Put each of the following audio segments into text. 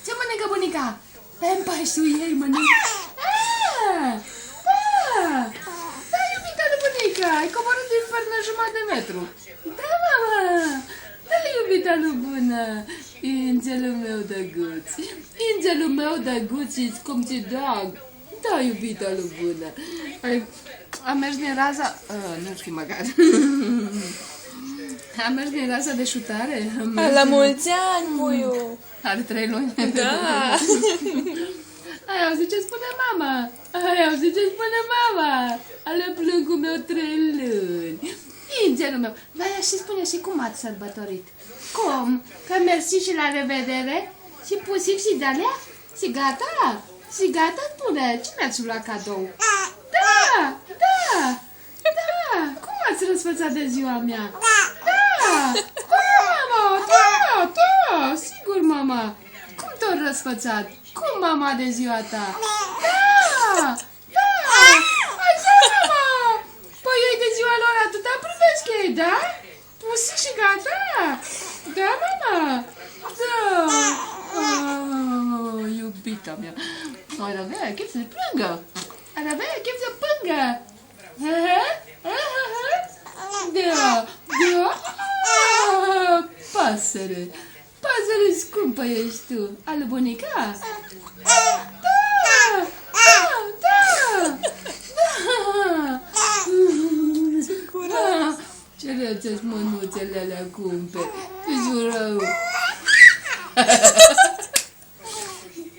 Ce mănâncă bunica? Pampașul ei mănâncă. Da, iubita lui bunica, ai coborât din pernă jumătate de metru. Da, mama, da, iubita lui bună. Ingelul meu drăguț, ingelul meu drăguț și cum ți drag. Da, iubita lui bună. Am mers din raza... nu știu măcar. Am mers din raza de șutare. La mulți ani, puiu! Are 3 luni. Da! Ai auzit ce spune mama? Ai auzit ce spune mama? Ale plângul meu 3 luni. Ingelul meu. Dar ea și spune și cum ați sărbătorit. Cum? Că mersi și la revedere? Și pusic și de-alea? Și gata? Și gata, spune. Ce mi-ați luat cadou? Da! Da! Da! Cum ați răsfățat de ziua mea? Da! Da, mama! Da! Da! Sigur, mama! Cum te-au răsfățat? Cum, mama, de ziua ta? Da! Da! Așa, mama! Păi ei de ziua lor atâta privesc ei, da? Pusi și gata? Da, mama? Da! Oh, iubita mea! Ar avea chef să plângă! Ar avea chef să plângă! Da! Da! Pasăre! Pasăre scumpă ești tu! Alu bunica? Da! Da! Da! Da! Ce răceți mânuțele alea cumpe! Jurău!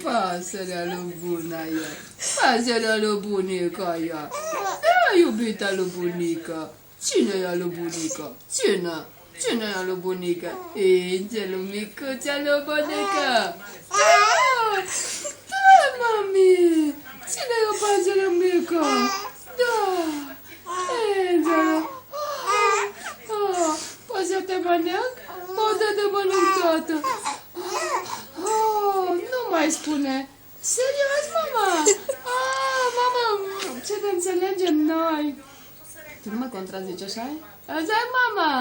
Pasărea lui bună ea! Pasărea lui bunica ea! Da, iubita lui bunica! Cine e lui bunica? Cine? Cine e lui bunica? Ingelul micuț al lui bunica! Da! Da, mami! Cine e o pasăre mică? Da! Ingelul! Poți să te mănânc? Poți să te mănânc toată! Nu mai spune! Serios, mama? Mama, ce ne înțelegem noi? Tu nu mă contrazici, așa? Așa, mama!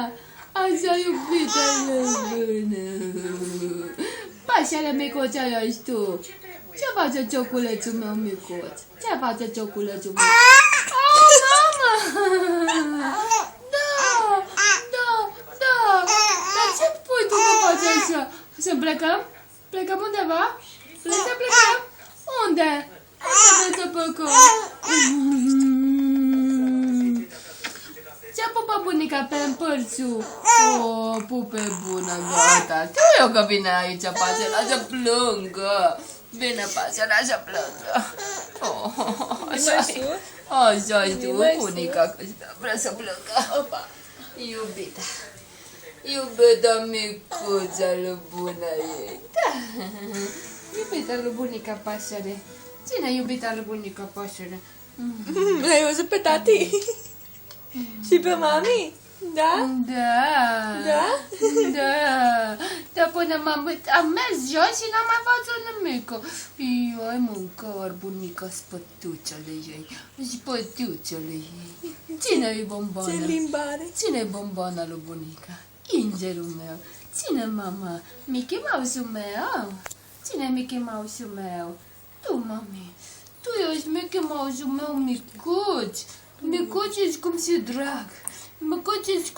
Așa, iubita bună! Pașele micuț ești tu! Ce face cioculețul meu micuț? Ce face cioculețul meu? Mama! Da! Da! Da! Dar ce pui tu că faci așa? Să plecăm? Plecăm undeva? Plecăm? Unde? Unde să plecăm? Ce-a pupat bunica pe împărțul? O, pupe bună, gata. Tu eu că vine aici pasărea să plângă. Vine pasărea să plângă. Așa-i tu, bunica, că vrea să plângă. Opa, iubita. Iubita micuța lui bună ei. Da. Iubita lui bunica pasăre. Cine iubita lui bunica pasăre? L-ai văzut pe tati? Și pe mami? Da? Da. Da? Da. Dar până am mers jos și n-am mai făcut nimic. Eu ai mâncat bunica spătuțele ei. Spătuțele ei. Cine-i bombona? Ce limbare? Cine-i bombona lui bunica? Ingerul meu. Cine, mama? Mickey Mouse-ul meu? Cine-i Mickey Mouse-ul meu? Tu, mami. Tu ești Mickey Mouse-ul meu micuț. Micuț ești cum si drag. Micuț ești